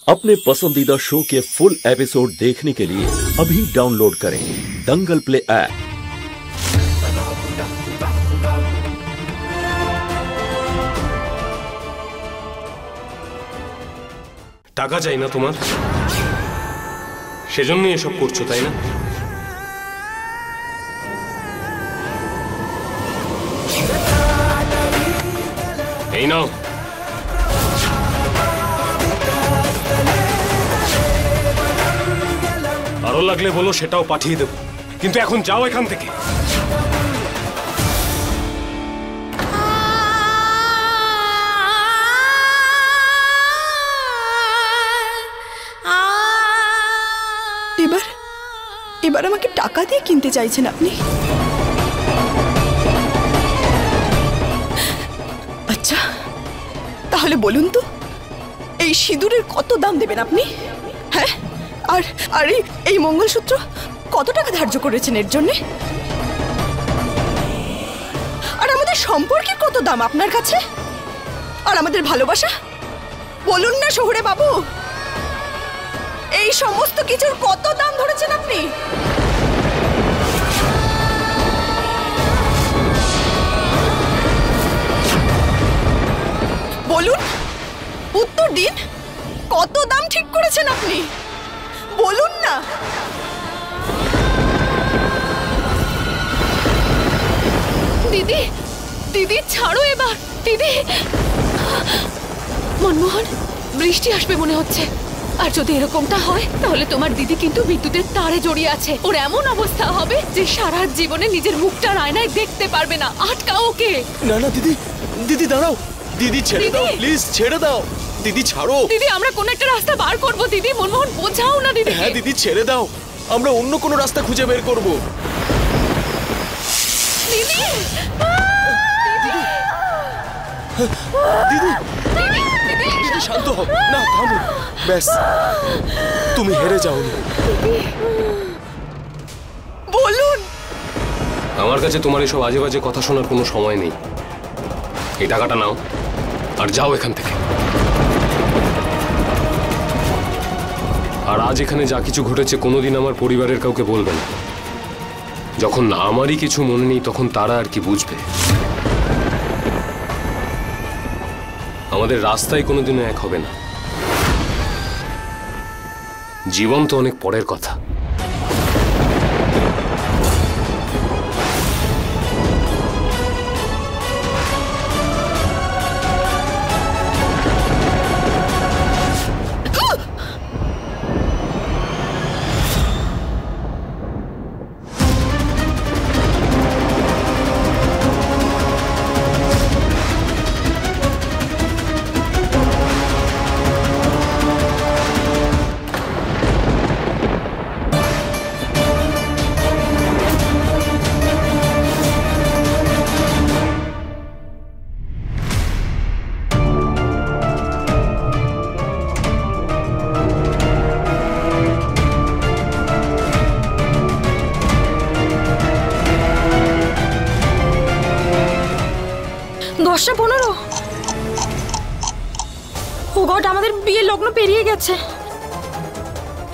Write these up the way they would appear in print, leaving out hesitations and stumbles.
अपने पसंदीदा शो के फुल एपिसोड देखने के लिए अभी डाउनलोड करें दंगल प्ले ऐप। টাকা চাই না তোমার, সেজন্যই এসব করছো তাই না? এই নাও, আরো লাগলে বলো, সেটাও পাঠিয়ে দেবো, কিন্তু এখন যাও এখান থেকে। এবার আমাকে টাকা দিয়ে কিনতে চাইছেন আপনি? আচ্ছা তাহলে বলুন তো, এই সিঁদুরের কত দাম দেবেন আপনি? হ্যাঁ, আর এই মঙ্গলসূত্র কত টাকা ধার্য করেছেন এর জন্য? আর আমাদের সম্পর্কের কত দাম আপনার কাছে? আর আমাদের ভালোবাসা বলুন না শহুরে বাবু, এই সমস্ত কিছুর কত দাম ধরেছেন আপনি? বলুন, উত্তর দিন, কত দাম ঠিক করেছেন আপনি? বলুন না। দিদি, দিদি ছাড়ো এবার। দিদি, মনমোহন, বৃষ্টি আসবে মনে হচ্ছে, আর যদি এরকমটা হয় তাহলে তোমার দিদি কিন্তু বিদ্যুতের তারে জড়িয়ে আছে। ওর এমন অবস্থা হবে যে সারা জীবনে নিজের মুখটা আয়নায় দেখতে পারবে না। আটকাও ওকে। না না দিদি, দিদি দাঁড়াও, দিদি ছেড়ে দাও, প্লিজ ছেড়ে দাও দিদি, ছাড়ো। দিদি, আমরা কোন একটা রাস্তা বার করব। দিদি, মনমোহন বোঝাও না দিদি। হ্যাঁ দিদি ছেড়ে দাও, আমরা অন্য কোনো রাস্তা খুঁজে বের করব। দিদি, দিদি, দিদি শান্ত হও না, থামো, ব্যাস তুমি হেরে যাওনি। বলুন। আমার কাছে তোমার এসব আজে বাজে কথা শোনার কোনো সময় নেই। এই টাকাটা নাও আর যাও এখান থেকে। আর আজ এখানে যা কিছু ঘটেছে কোনোদিন আমার পরিবারের কাউকে বলবে না। যখন আমারই কিছু মনে নেই তখন তারা আর কি বুঝবে? আমাদের রাস্তায় কোনোদিনও এক হবে না। জীবন তো অনেক পরের কথা। ও গড, আমাদের বিয়ের লগ্ন পেরিয়ে গেছে।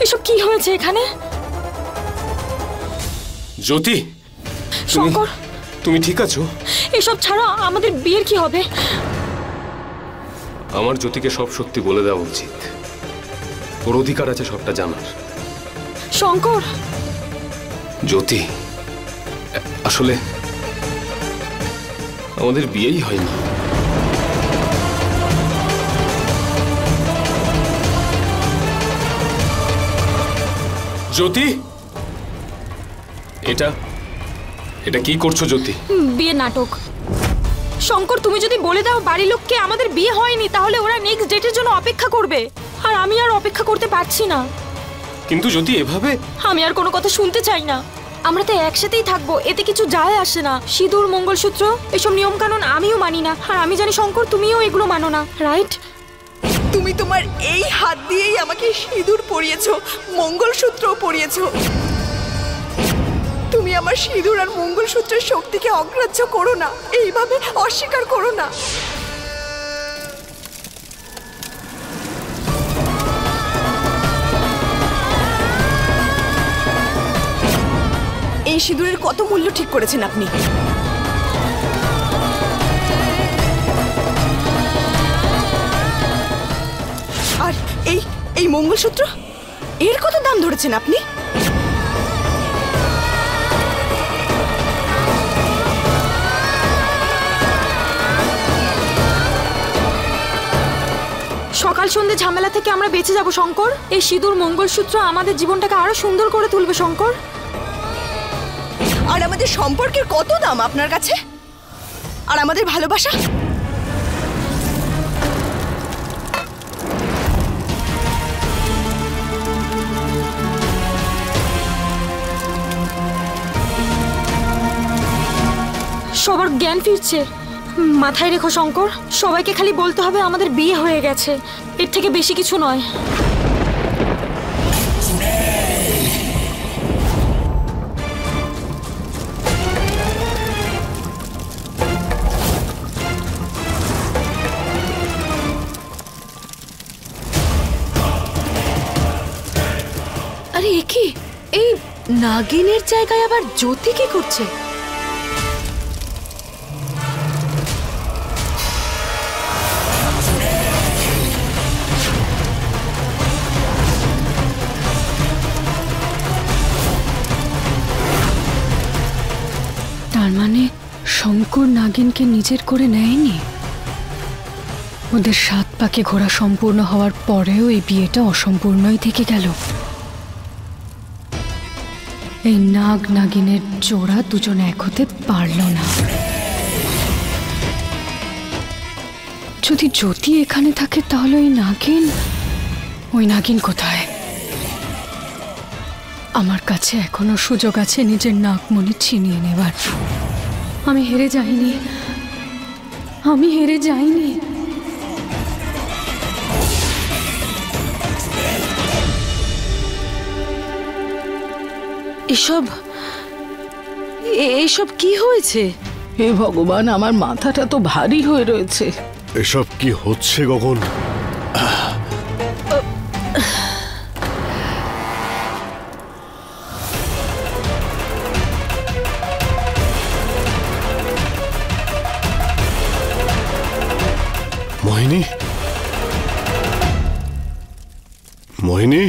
এসব কি হয়েছে এখানে? জ্যোতি, শঙ্কর, তুমি ঠিক আছো? এসব ছাড়া আমাদের বিয়ের কি হবে? আমার জ্যোতিকে সব সত্যি বলে দেওয়া উচিত। ওর অধিকার আছে সবটা জানার। শঙ্কর, জ্যোতি, আসলে আমাদের বিয়েই হয়নি। জ্যোতি, এটা কি করছো জ্যোতি? বিয়ে নাটক। শঙ্কর, তুমি যদি বলে দাও বাড়ির লোককে আমাদের বিয়ে হয়নি, তাহলে ওরা নেক্সট ডেটের জন্য অপেক্ষা করবে, আর আমি আর অপেক্ষা করতে পারছি না। কিন্তু জ্যোতি এভাবে, আমি আর কোনো কথা শুনতে চাই না। আমরা তো একসাথেই থাকবো, এতে কিছু যায় আসে না। সিঁদুর, মঙ্গলসূত্র, এসব নিয়ম কানুন আমিও মানি না, আর আমি জানি শঙ্কর তুমিও এগুলো মানো না, রাইট? তুমি তোমার এই হাত দিয়েই আমাকে সিঁদুর পরিয়েছো, মঙ্গলসূত্রও পরিয়েছো। তুমি আমার সিঁদুর আর মঙ্গলসূত্রের শক্তিকে অগ্রাহ্য করো না, এইভাবে অস্বীকার করো না। এই সিঁদুরের কত মূল্য ঠিক করেছেন আপনি। আর এই এই মঙ্গলসূত্র, এর কত দাম ধরেছেন আপনি? সকাল সন্ধ্যে ঝামেলা থেকে আমরা বেঁচে যাব শঙ্কর। এই সিঁদুর মঙ্গলসূত্র আমাদের জীবনটাকে আরো সুন্দর করে তুলবে শঙ্কর। আর আমাদের সম্পর্কের কত দাম আপনার কাছে? আর আমাদের ভালোবাসা? সবার জ্ঞান ফিরছে, মাথায় রেখো শঙ্কর। সবাইকে খালি বলতে হবে আমাদের বিয়ে হয়ে গেছে, এর থেকে বেশি কিছু নয়। আরে এ কি? এই নাগিনের জায়গায় আবার জ্যোতি কি করছে? তার মানে শঙ্কর নাগিনকে নিজের করে নেয়নি। ওদের 7 পাকে ঘোরা সম্পূর্ণ হওয়ার পরেও এই বিয়েটা অসম্পূর্ণই থেকে গেল। এই নাগ নাগিনের জোড়া দুজন এক হতে পারল না। যদি জ্যোতি এখানে থাকে তাহলে ওই নাগিন কোথায়? আমার কাছে এখনো সুযোগ আছে নিজের নাগমণি ছিনিয়ে নেবার। আমি হেরে যাইনি। এসব কি হয়েছে? হে ভগবান, আমার মাথাটা তো ভারী হয়ে রয়েছে। এসব কি হচ্ছে গগন? মোহিনী, মোহিনী,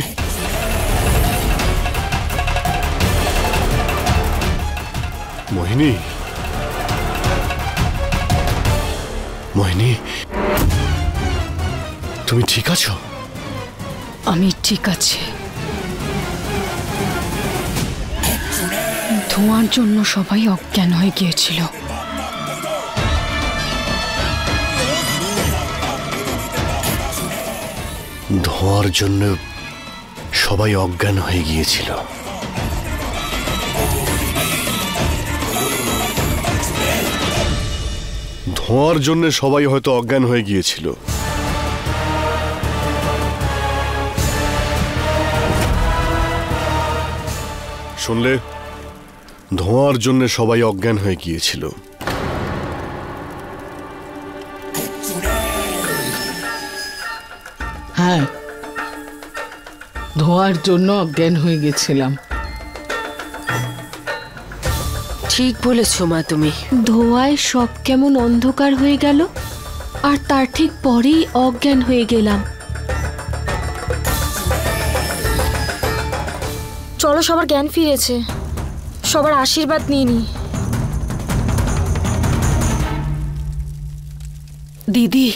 মোহিনী, মোহিনী, তুমি ঠিক আছো? আমি ঠিক আছি। ধোঁয়ার জন্য সবাই অজ্ঞান হয়ে গিয়েছিল। ধোঁয়ার জন্য সবাই অজ্ঞান হয়ে গিয়েছিল। ধোঁয়ার জন্য সবাই হয়তো অজ্ঞান হয়ে গিয়েছিল। শুনলে? ধোঁয়ার জন্য সবাই অজ্ঞান হয়ে গিয়েছিল। হ্যাঁ, ধোঁয়ার জন্য অজ্ঞান হয়ে গেছিলাম। ঠিক বলেছ মা তুমি। ধোঁয়ায় সব কেমন অন্ধকার হয়ে গেল, আর তার ঠিক পরেই অজ্ঞান হয়ে গেলাম। চলো, সবার জ্ঞান ফিরেছে, সবার আশীর্বাদ নিয়ে নি। দিদি,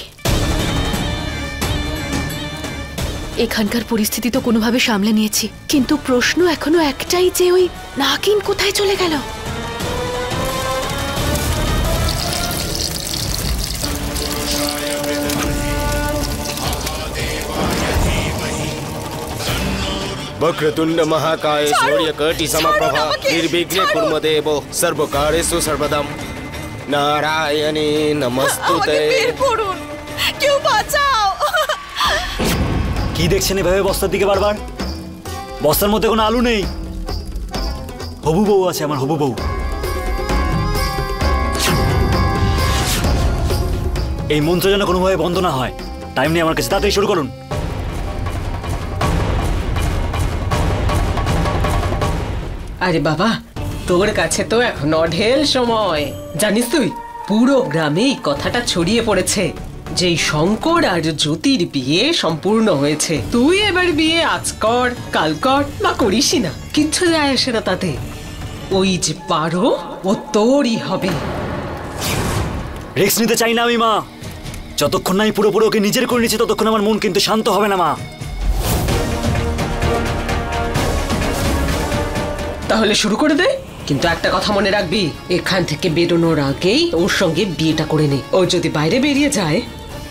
এখানকার পরিস্থিতি তো কোনোভাবে সামলে নিয়েছি, কিন্তু প্রশ্ন এখনো একটাই যে ওই নাগিন কোথায় চলে গেল? वक्रतुंड महाकाय सूर्यकोटि समप्रभा निर्विघ्ने कुरु देव सर्वकार्येषु सर्वदम नारायणी नमस्तुते। কেউ বাঁচাও! কি দেখছেন এভাবে বস্তার দিকে বারবার? বস্তার মধ্যে কোনো আলু নেই। হবু বউ আছে, আমার হবু বউ। এই মন্ত্র যেন কোনোভাবে বন্ধ না হয়। টাইম নেই আমার কাছে, তাড়াতাড়ি শুরু করুন। আরে বাবা, তোর কাছে তো এখন অঢেল সময়। জানিস তুই, পুরো গ্রামে এই কথাটা ছড়িয়ে পড়েছে যে শঙ্কর আর জ্যোতির বিয়ে সম্পূর্ণ হয়েছে। তুই এবার বিয়ে আজ কর, কাল কর বা করিসই না, কিচ্ছু যায় আসে না তাতে। ওই যে পারো, ও তোরই হবে। রিস্ক নিতে চাই না আমি মা। যতক্ষণ না আমি পুরোপুরি ওকে নিজের করে নিচ্ছি ততক্ষণ আমার মন কিন্তু শান্ত হবে না মা। তাহলে শুরু করে দে, কিন্তু একটা কথা মনে রাখবি, এখান থেকে বেরোনোর আগেই ওর সঙ্গে বিয়েটা করে নে। ও যদি বাইরে বেরিয়ে যায়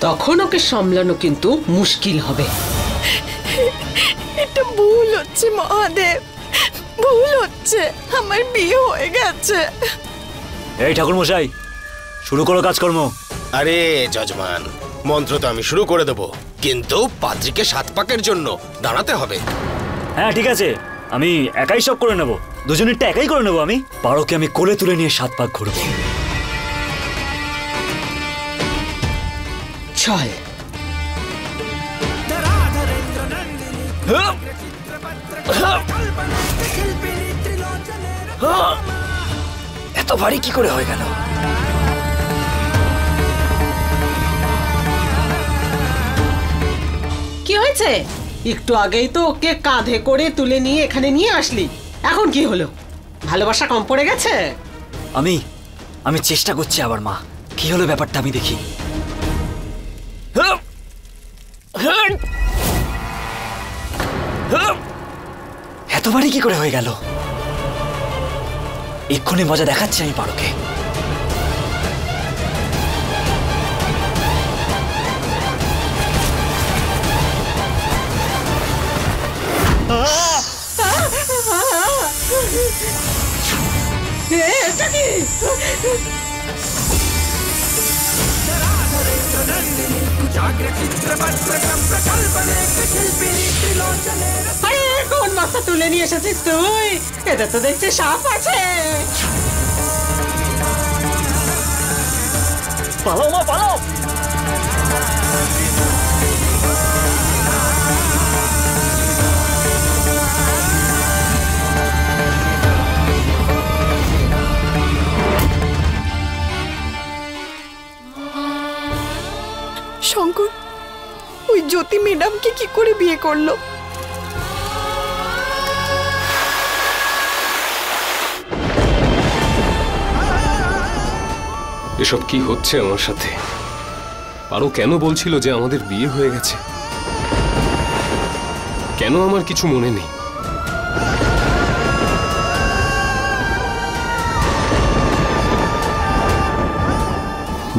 তখন ওকে সামলানো কিন্তু মুশকিল হবে। এটা ভুল হচ্ছে মহাদেব, ভুল হচ্ছে। আমার বিয়ে হয়ে গেছে। এই ঠাকুর মশাই, শুরু করো কাজকর্ম। আরে যজমান, মন্ত্র তো আমি শুরু করে দেবো, কিন্তু পাত্রীকে 7 পাকের জন্য দাঁড়াতে হবে। হ্যাঁ ঠিক আছে, আমি একাই সব করে নেব, দুজনেরটা একাই করে নেব। আমি পারোকে আমি কোলে তুলে নিয়ে 7 পাক ঘুরবো। চল। এত ভারী কি করে হয়ে গেল? কি হয়েছে? একটু আগেই তো ওকে কাঁধে করে তুলে নিয়ে এখানে নিয়ে আসলি, এখন কি হলো? ভালোবাসা কম পড়ে গেছে? আমি চেষ্টা করছি আবার মা, কি হলো ব্যাপারটা আমি দেখি। এত ভারী কি করে হয়ে গেল? এক্ষুনি মজা দেখাচ্ছি আমি পারোকে। কোন মাছটা তুলে নিয়ে এসেছিস তুই? এটা তো দেখছি সাপ আছে। পালাও মা পালাও। শঙ্কর ওই জ্যোতি ম্যাডামকে কি করে বিয়ে করলো? এসব কি হচ্ছে আমার সাথে? পারো কেন বলছিল যে আমাদের বিয়ে হয়ে গেছে? কেন আমার কিছু মনে নেই?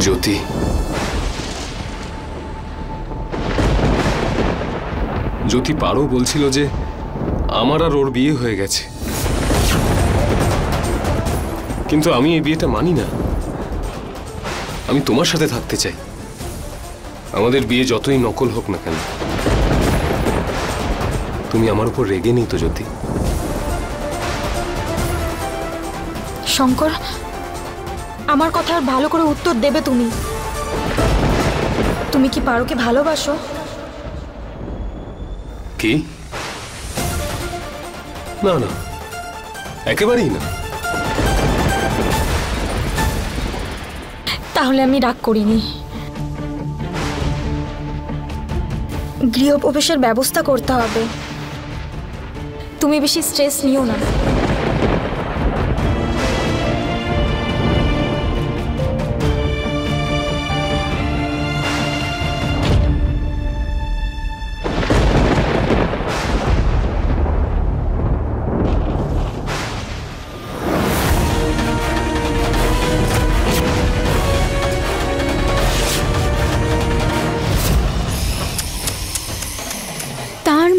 জ্যোতি, জ্যোতি পারো বলছিল যে আমার আর ওর বিয়ে হয়ে গেছে, কিন্তু আমি এই বিয়েটা মানি না। আমি তোমার সাথে থাকতে চাই, আমাদের বিয়ে যতই নকল হোক না কেন। তুমি আমার উপর রেগে নেই তো জ্যোতি? শঙ্কর, আমার কথার ভালো করে উত্তর দেবে তুমি? তুমি কি পারোকে ভালোবাসো? কি? না না, একেবারেই না। তাহলে আমি রাগ করিনি। গৃহপ্রবেশের ব্যবস্থা করতে হবে, তুমি বেশি স্ট্রেস নিও না।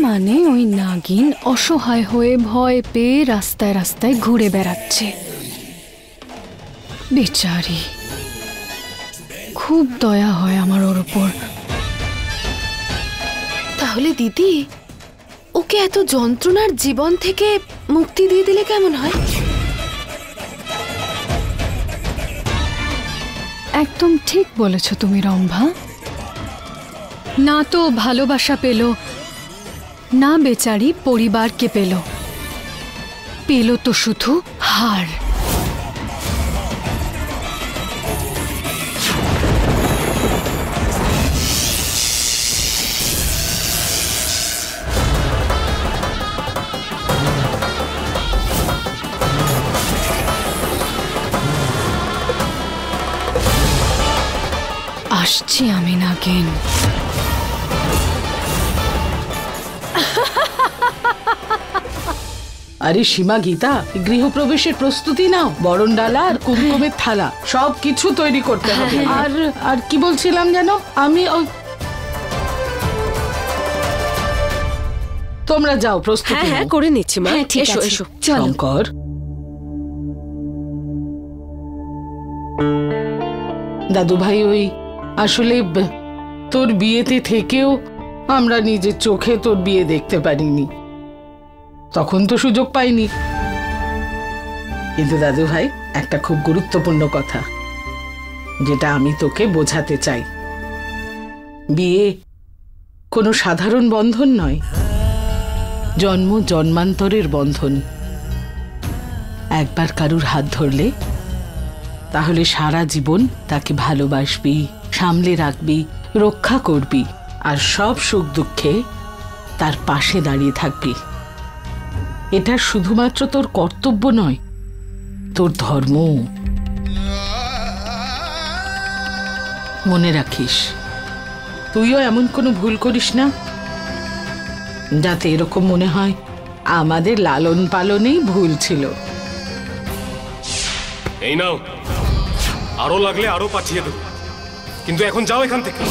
মানে ওই নাগিন অসহায় হয়ে ভয় পেয়ে রাস্তায় রাস্তায় ঘুরে বেড়াচ্ছে। বেচারি, খুব দয়া হয় আমার ওর উপর। তাহলে দিদি ওকে এত যন্ত্রণার জীবন থেকে মুক্তি দিয়ে দিলে কেমন হয়? একদম ঠিক বলেছ তুমি রম্ভা। না তো ভালোবাসা পেল, না বেচারি পরিবারকে পেল। পেল তো শুধু হার। আসছি আমি নাগিন। আরে সীমা, গীতা, গৃহপ্রবেশের প্রস্তুতি নাও। বরণ ডালা আর কুমকুমের থালা সব কিছু তৈরি করতে হবে। আর আর কি বলছিলাম যেন আমি, তোমরা যাও প্রস্তুতি। হ্যাঁ করে নিচ্ছি মা। এসো এসো শঙ্কর, দাদু ভাই, ওই আসলে তোর বিয়েতে থেকেও আমরা নিজের চোখে তোর বিয়ে দেখতে পারিনি, তখন তো সুযোগ পাইনি। কিন্তু দাদু ভাই, একটা খুব গুরুত্বপূর্ণ কথা যেটা আমি তোকে বোঝাতে চাই, বিয়ে কোনো সাধারণ বন্ধন নয়, জন্ম জন্মান্তরের বন্ধন। একবার কারুর হাত ধরলে তাহলে সারা জীবন তাকে ভালোবাসবি, সামলে রাখবি, রক্ষা করবি, আর সব সুখ দুঃখে তার পাশে দাঁড়িয়ে থাকবি। এটা শুধুমাত্র তোর কর্তব্য নয়, তোর ধর্ম। মনে রাখিস, তুইও এমন কোনো ভুল করিস না যাতে এরকম মনে হয় আমাদের লালন পালনেই ভুল ছিল। এই নাও, আরো লাগলে আরো পাঠিয়ে দেবো, কিন্তু এখন যাও এখান থেকে।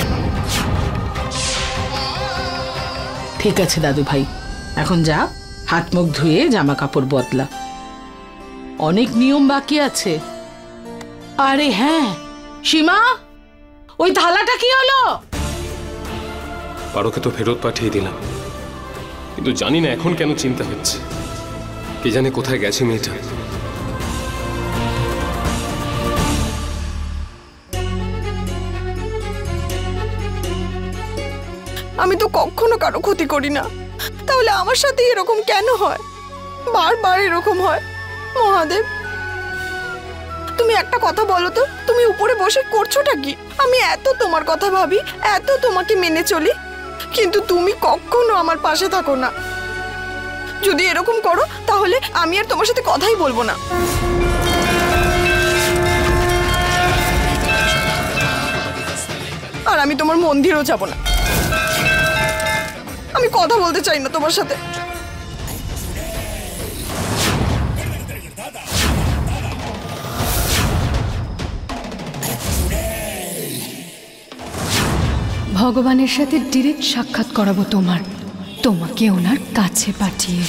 ঠিক আছে দাদু ভাই, এখন যা, হাত মুখ ধুয়ে জামা কাপড় বদলা, অনেক নিয়ম বাকি আছে। আরে হ্যাঁ সীমা, ওই থালাটা কি হলো? পারোকে তো ফেরত পাঠিয়ে দিলাম, কিন্তু জানি না এখন কেন চিন্তা হচ্ছে। কে জানে কোথায় গেছে মেয়েটা। আমি তো কখনো কারো ক্ষতি করি না, তাহলে আমার সাথে এরকম কেন হয়? বারবার এরকম হয়। মহাদেব, তুমি একটা কথা বলো তো, তুমি উপরে বসে করছোটা কি? আমি এত তোমার কথা ভাবি, এত তোমাকে মেনে চলি, কিন্তু তুমি কখনো আমার পাশে থাকো না। যদি এরকম করো তাহলে আমি আর তোমার সাথে কথাই বলবো না। আর আমি তোমার মন্দিরেও যাব না। আমি কথা বলতে চাই না তোমার সাথে। ভগবানের সাথে ডিরেক্ট সাক্ষাৎ করাবো তোমাকে ওনার কাছে পাঠিয়ে।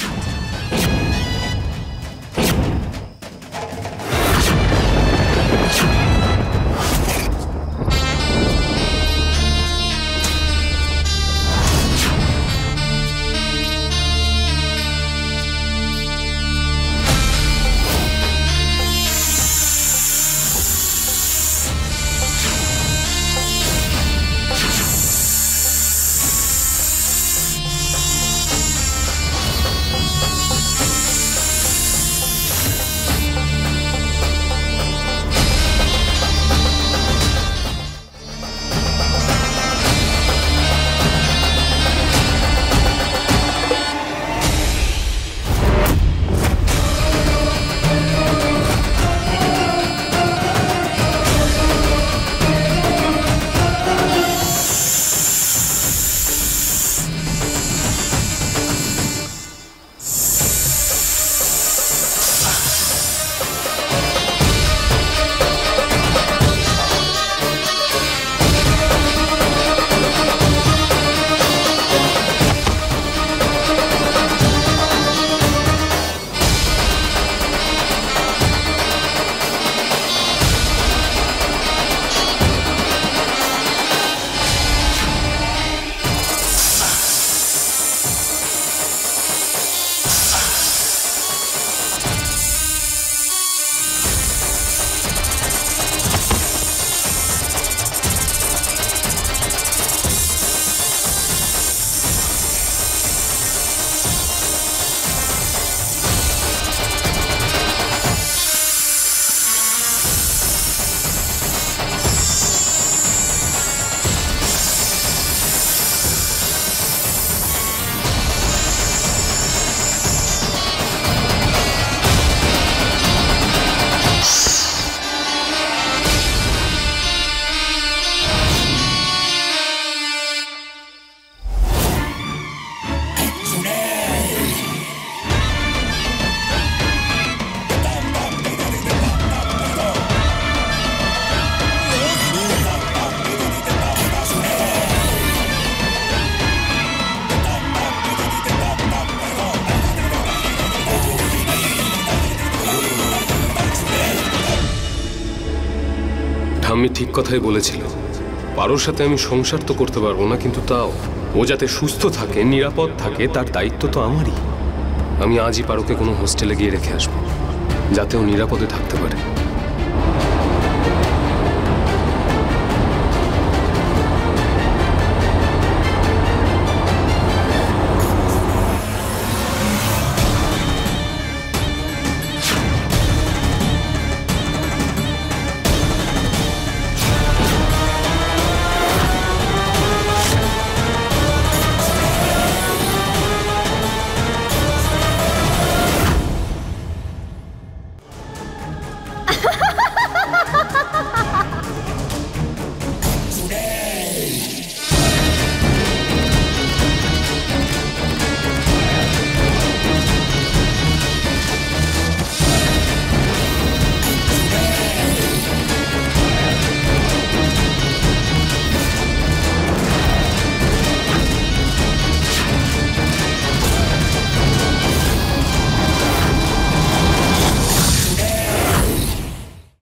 ঠাম্মি ঠিক কথাই বলেছিল। পারোর সাথে আমি সংসার তো করতে পারবো না, কিন্তু তাও ও যাতে সুস্থ থাকে, নিরাপদ থাকে, তার দায়িত্ব তো আমারই। আমি আজই পারোকে কোনো হোস্টেলে গিয়ে রেখে আসবো, যাতে ও নিরাপদে থাকতে পারে।